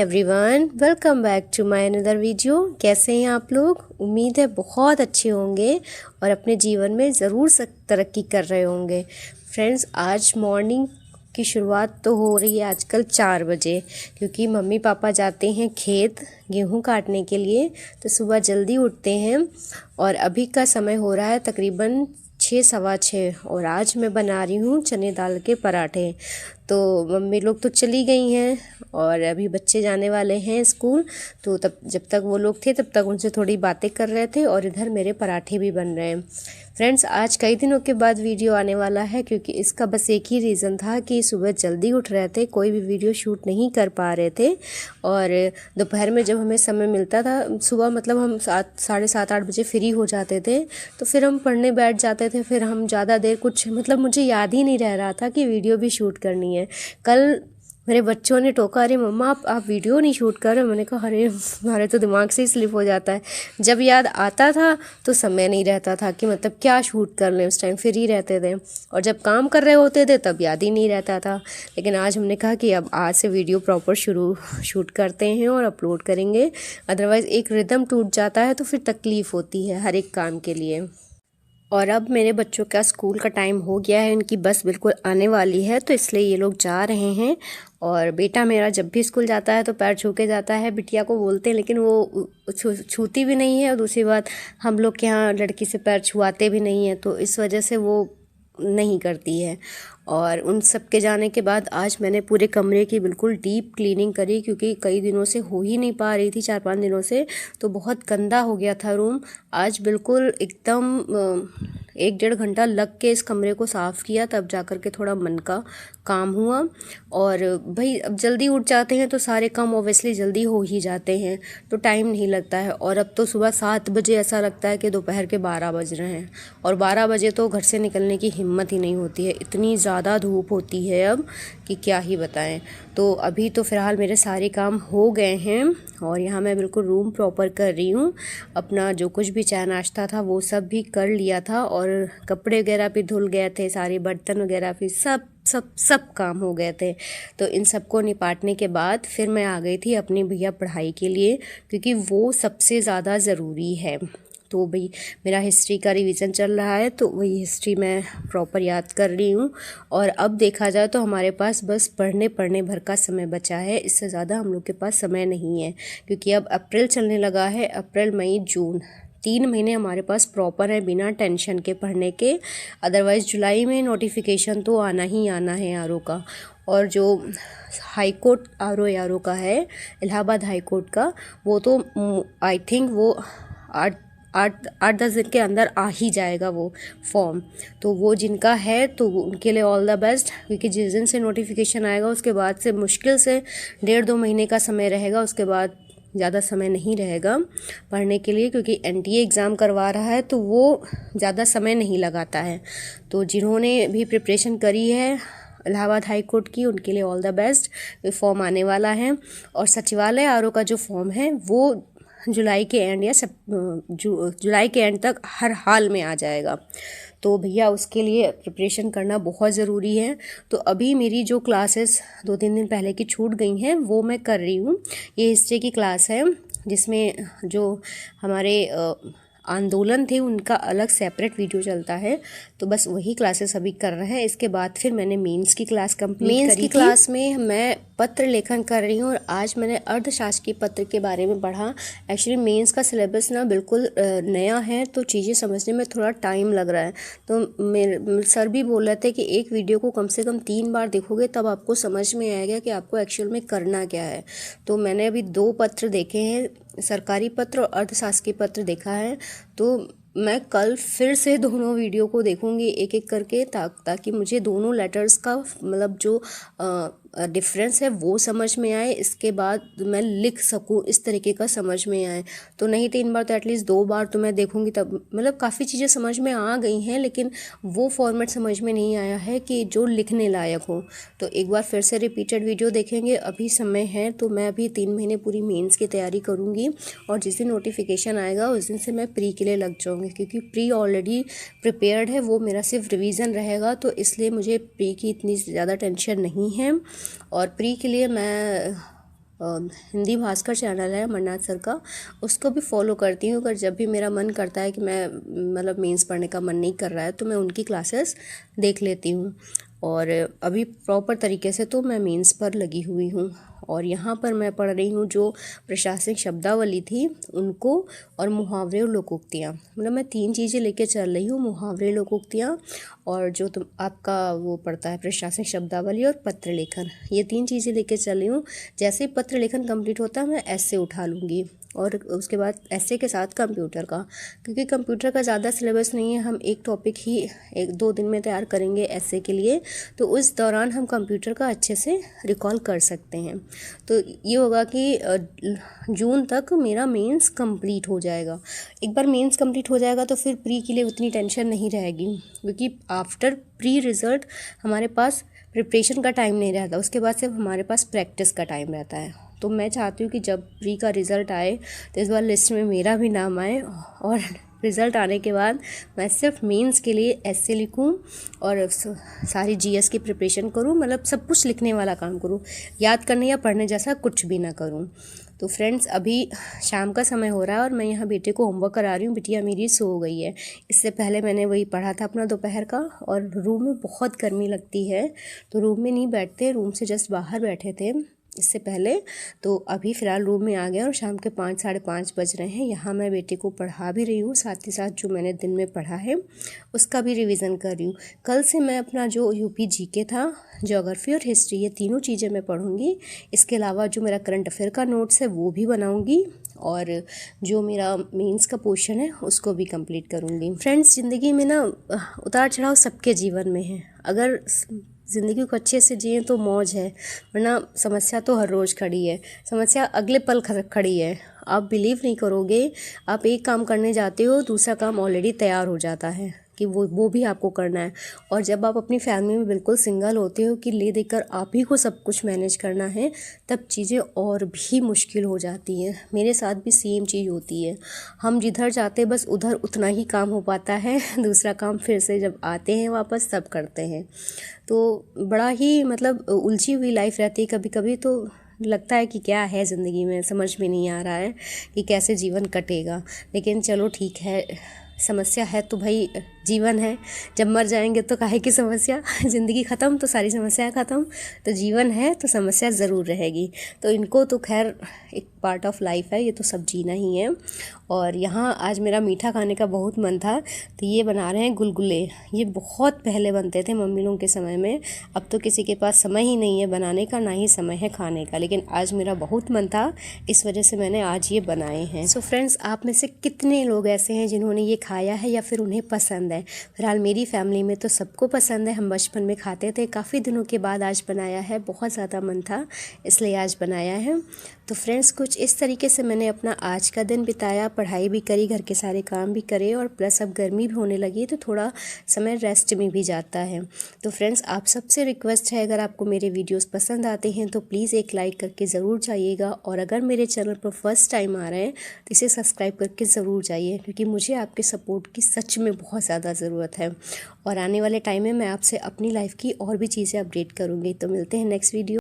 Everyone, welcome back to my another video. कैसे हैं आप लोग? उम्मीद है बहुत अच्छे होंगे और अपने जीवन में ज़रूर तरक्की कर रहे होंगे। फ्रेंड्स, आज मॉर्निंग की शुरुआत तो हो रही है आजकल 4 बजे, क्योंकि मम्मी पापा जाते हैं खेत गेहूं काटने के लिए, तो सुबह जल्दी उठते हैं। और अभी का समय हो रहा है तकरीबन 6 सवा 6 और आज मैं बना रही हूँ चने दाल के पराठे। तो मम्मी लोग तो चली गई हैं और अभी बच्चे जाने वाले हैं स्कूल, तो तब जब तक वो लोग थे तब तक उनसे थोड़ी बातें कर रहे थे और इधर मेरे पराठे भी बन रहे हैं। फ्रेंड्स, आज कई दिनों के बाद वीडियो आने वाला है, क्योंकि इसका बस एक ही रीज़न था कि सुबह जल्दी उठ रहे थे, कोई भी वीडियो शूट नहीं कर पा रहे थे। और दोपहर में जब हमें समय मिलता था, सुबह मतलब हम 7, 7:30, 8 बजे फ्री हो जाते थे, तो फिर हम पढ़ने बैठ जाते थे। फिर हम ज़्यादा देर कुछ मतलब मुझे याद ही नहीं रह रहा था कि वीडियो भी शूट करनी है। कल मेरे बच्चों ने टोका, अरे मम्मा आप वीडियो नहीं शूट कर रहे। मैंने कहा अरे हमारे तो दिमाग से ही स्लिप हो जाता है। जब याद आता था तो समय नहीं रहता था कि मतलब क्या शूट कर लें, उस टाइम फ्री रहते थे। और जब काम कर रहे होते थे तब याद ही नहीं रहता था। लेकिन आज हमने कहा कि अब आज से वीडियो प्रॉपर शूट करते हैं और अपलोड करेंगे, अदरवाइज़ एक रिदम टूट जाता है तो फिर तकलीफ़ होती है हर एक काम के लिए। और अब मेरे बच्चों का स्कूल का टाइम हो गया है, इनकी बस बिल्कुल आने वाली है, तो इसलिए ये लोग जा रहे हैं। और बेटा मेरा जब भी स्कूल जाता है तो पैर छू के जाता है। बिटिया को बोलते हैं लेकिन वो छूती भी नहीं है, और दूसरी बात हम लोग के यहाँ लड़की से पैर छुआते भी नहीं है, तो इस वजह से वो नहीं करती है। और उन सब के जाने के बाद आज मैंने पूरे कमरे की बिल्कुल डीप क्लीनिंग करी, क्योंकि कई दिनों से हो ही नहीं पा रही थी, 4-5 दिनों से, तो बहुत गंदा हो गया था रूम। आज बिल्कुल एकदम 1-1.5 घंटा लग के इस कमरे को साफ़ किया, तब जाकर के थोड़ा मन का काम हुआ। और भाई अब जल्दी उठ जाते हैं तो सारे काम ऑब्वियसली जल्दी हो ही जाते हैं, तो टाइम नहीं लगता है। और अब तो सुबह 7 बजे ऐसा लगता है कि दोपहर के 12 बज रहे हैं, और 12 बजे तो घर से निकलने की हिम्मत ही नहीं होती है, इतनी ज़्यादा धूप होती है अब कि क्या ही बताएं। तो अभी तो फ़िलहाल मेरे सारे काम हो गए हैं और यहाँ मैं बिल्कुल रूम प्रॉपर कर रही हूँ। अपना जो कुछ भी चाय नाश्ता था वो सब भी कर लिया था, और कपड़े वगैरह भी धुल गए थे, सारे बर्तन वगैरह भी सब काम हो गए थे। तो इन सबको निपाटने के बाद फिर मैं आ गई थी अपनी भैया पढ़ाई के लिए, क्योंकि वो सबसे ज़्यादा ज़रूरी है। तो भाई मेरा हिस्ट्री का रिवीजन चल रहा है, तो वही हिस्ट्री मैं प्रॉपर याद कर रही हूँ। और अब देखा जाए तो हमारे पास बस पढ़ने भर का समय बचा है, इससे ज़्यादा हम लोग के पास समय नहीं है, क्योंकि अब अप्रैल चलने लगा है। अप्रैल, मई, जून 3 महीने हमारे पास प्रॉपर है बिना टेंशन के पढ़ने के। अदरवाइज़ जुलाई में नोटिफिकेशन तो आना ही आना है आरओ का। और जो हाई कोर्ट आरओ का है, इलाहाबाद हाई कोर्ट का, वो तो आई थिंक वो 8-10 दिन के अंदर आ ही जाएगा वो फॉर्म। तो वो जिनका है तो उनके लिए ऑल द बेस्ट, क्योंकि जिस दिन से नोटिफिकेशन आएगा उसके बाद से मुश्किल से 1.5-2 महीने का समय रहेगा, उसके बाद ज़्यादा समय नहीं रहेगा पढ़ने के लिए, क्योंकि एनटीए एग्ज़ाम करवा रहा है तो वो ज़्यादा समय नहीं लगाता है। तो जिन्होंने भी प्रिपरेशन करी है इलाहाबाद हाई कोर्ट की, उनके लिए ऑल द बेस्ट। फॉर्म आने वाला है, और सचिवालय आरओ का जो फॉर्म है वो जुलाई के एंड या जुलाई के एंड तक हर हाल में आ जाएगा। तो भैया उसके लिए प्रिपरेशन करना बहुत ज़रूरी है। तो अभी मेरी जो क्लासेस 2-3 दिन पहले की छूट गई हैं वो मैं कर रही हूँ। ये हिस्ट्री की क्लास है, जिसमें जो हमारे आंदोलन थे उनका अलग सेपरेट वीडियो चलता है, तो बस वही क्लासेस अभी कर रहे हैं। इसके बाद फिर मैंने मेंस की क्लास कंप्लीट करी। क्लास में मैं पत्र लेखन कर रही हूँ, और आज मैंने अर्थशास्त्री पत्र के बारे में पढ़ा। एक्चुअली मेंस का सिलेबस ना बिल्कुल नया है, तो चीज़ें समझने में थोड़ा टाइम लग रहा है। तो मेरे सर भी बोल रहे थे कि एक वीडियो को कम से कम 3 बार देखोगे तब आपको समझ में आएगा कि आपको एक्चुअल में करना क्या है। तो मैंने अभी 2 पत्र देखे हैं, सरकारी पत्र और अर्थशास्त्री पत्र देखा है। तो मैं कल फिर से दोनों वीडियो को देखूंगी एक एक करके, ताकि मुझे दोनों लेटर्स का मतलब जो डिफरेंस है वो समझ में आए, इसके बाद मैं लिख सकूं, इस तरीके का समझ में आए। तो नहीं 3 बार तो एटलीस्ट 2 बार तो मैं देखूंगी, तब मतलब काफ़ी चीज़ें समझ में आ गई हैं, लेकिन वो फॉर्मेट समझ में नहीं आया है कि जो लिखने लायक हो। तो एक बार फिर से रिपीटेड वीडियो देखेंगे। अभी समय है तो मैं अभी 3 महीने पूरी मेंस की तैयारी करूँगी, और जिस दिन नोटिफिकेशन आएगा उस दिन से मैं प्री के लिए लग जाऊँगी, क्योंकि प्री ऑलरेडी प्रिपेयर्ड है, वो मेरा सिर्फ रिवीजन रहेगा, तो इसलिए मुझे प्री की इतनी ज़्यादा टेंशन नहीं है। और प्री के लिए मैं हिंदी भास्कर चैनल है अमरनाथ सर का, उसको भी फॉलो करती हूँ। अगर जब भी मेरा मन करता है कि मैं मतलब मेंस पढ़ने का मन नहीं कर रहा है तो मैं उनकी क्लासेस देख लेती हूँ। और अभी प्रॉपर तरीके से तो मैं मेंस पर लगी हुई हूँ। और यहाँ पर मैं पढ़ रही हूँ जो प्रशासनिक शब्दावली थी उनको, और मुहावरे और लोकोक्तियाँ। मतलब मैं 3 चीज़ें लेके चल रही हूँ, मुहावरे, लोकोक्तियाँ और जो तुम आपका वो पड़ता है प्रशासनिक शब्दावली और पत्र लेखन, ये 3 चीज़ें लेके चल रही हूँ। जैसे ही पत्र लेखन कंप्लीट होता है मैं ऐसे उठा लूँगी, और उसके बाद ऐसे के साथ कंप्यूटर का, क्योंकि कंप्यूटर का ज़्यादा सिलेबस नहीं है, हम एक टॉपिक ही 1-2 दिन में तैयार करेंगे ऐसे के लिए, तो उस दौरान हम कंप्यूटर का अच्छे से रिकॉल कर सकते हैं। तो ये होगा कि जून तक मेरा मेंस कंप्लीट हो जाएगा। एक बार मेंस कंप्लीट हो जाएगा तो फिर प्री के लिए उतनी टेंशन नहीं रहेगी, क्योंकि आफ्टर प्री रिज़ल्ट हमारे पास प्रिपरेशन का टाइम नहीं रहता, उसके बाद सिर्फ हमारे पास प्रैक्टिस का टाइम रहता है। तो मैं चाहती हूँ कि जब प्री का रिज़ल्ट आए तो इस बार लिस्ट में मेरा भी नाम आए, और रिज़ल्ट आने के बाद मैं सिर्फ मेंस के लिए ऐसे लिखूँ और सारी जीएस की प्रिपरेशन करूँ, मतलब सब कुछ लिखने वाला काम करूँ, याद करने या पढ़ने जैसा कुछ भी ना करूँ। तो फ्रेंड्स अभी शाम का समय हो रहा है और मैं यहाँ बेटे को होमवर्क करा रही हूँ। बिटिया मेरी सो गई है। इससे पहले मैंने वही पढ़ा था अपना दोपहर का, और रूम में बहुत गर्मी लगती है तो रूम में नहीं बैठते, रूम से जस्ट बाहर बैठे थे इससे पहले। तो अभी फ़िलहाल रूम में आ गए और शाम के 5-5:30 बज रहे हैं। यहाँ मैं बेटे को पढ़ा भी रही हूँ, साथ ही साथ जो मैंने दिन में पढ़ा है उसका भी रिवीजन कर रही हूँ। कल से मैं अपना जो यूपी जीके था, ज्योग्राफी और हिस्ट्री, ये तीनों चीज़ें मैं पढ़ूँगी। इसके अलावा जो मेरा करंट अफेयर का नोट्स है वो भी बनाऊँगी, और जो मेरा मेंस का पोर्शन है उसको भी कंप्लीट करूँगी। फ्रेंड्स ज़िंदगी में ना उतार चढ़ाव सबके जीवन में है। अगर ज़िंदगी को अच्छे से जिए तो मौज है, वरना समस्या तो हर रोज़ खड़ी है, समस्या अगले पल खड़ी है। आप बिलीव नहीं करोगे, आप एक काम करने जाते हो दूसरा काम ऑलरेडी तैयार हो जाता है कि वो भी आपको करना है। और जब आप अपनी फैमिली में बिल्कुल सिंगल होते हो कि ले देकर आप ही को सब कुछ मैनेज करना है, तब चीज़ें और भी मुश्किल हो जाती हैं। मेरे साथ भी सेम चीज़ होती है, हम जिधर जाते बस उधर उतना ही काम हो पाता है, दूसरा काम फिर से जब आते हैं वापस तब करते हैं। तो बड़ा ही मतलब उलझी हुई लाइफ रहती है कभी कभी, तो लगता है कि क्या है ज़िंदगी में, समझ में नहीं आ रहा है कि कैसे जीवन कटेगा। लेकिन चलो ठीक है, समस्या है तो भाई जीवन है, जब मर जाएंगे तो काहे की समस्या, ज़िंदगी ख़त्म तो सारी समस्याएं ख़त्म, तो जीवन है तो समस्या ज़रूर रहेगी। तो इनको तो खैर एक पार्ट ऑफ लाइफ है, ये तो सब जीना ही है। और यहाँ आज मेरा मीठा खाने का बहुत मन था, तो ये बना रहे हैं गुलगुले। ये बहुत पहले बनते थे मम्मी लोगों के समय में, अब तो किसी के पास समय ही नहीं है बनाने का, ना ही समय है खाने का, लेकिन आज मेरा बहुत मन था, इस वजह से मैंने आज ये बनाए हैं। सो फ्रेंड्स, आप में से कितने लोग ऐसे हैं जिन्होंने ये खाया है या फिर उन्हें पसंद है? फिलहाल मेरी फैमिली में तो सबको पसंद है, हम बचपन में खाते थे, काफ़ी दिनों के बाद आज बनाया है, बहुत ज़्यादा मन था इसलिए आज बनाया है। तो फ्रेंड्स, कुछ इस तरीके से मैंने अपना आज का दिन बिताया, पढ़ाई भी करी, घर के सारे काम भी करे, और प्लस अब गर्मी भी होने लगी तो थोड़ा समय रेस्ट में भी जाता है। तो फ्रेंड्स, आप सबसे रिक्वेस्ट है, अगर आपको मेरे वीडियोस पसंद आते हैं तो प्लीज़ एक लाइक करके ज़रूर जाइएगा, और अगर मेरे चैनल पर फर्स्ट टाइम आ रहे हैं तो इसे सब्सक्राइब करके ज़रूर जाइए, क्योंकि मुझे आपके सपोर्ट की सच में बहुत ज़्यादा ज़रूरत है। और आने वाले टाइम में मैं आपसे अपनी लाइफ की और भी चीज़ें अपडेट करूँगी। तो मिलते हैं नेक्स्ट वीडियो।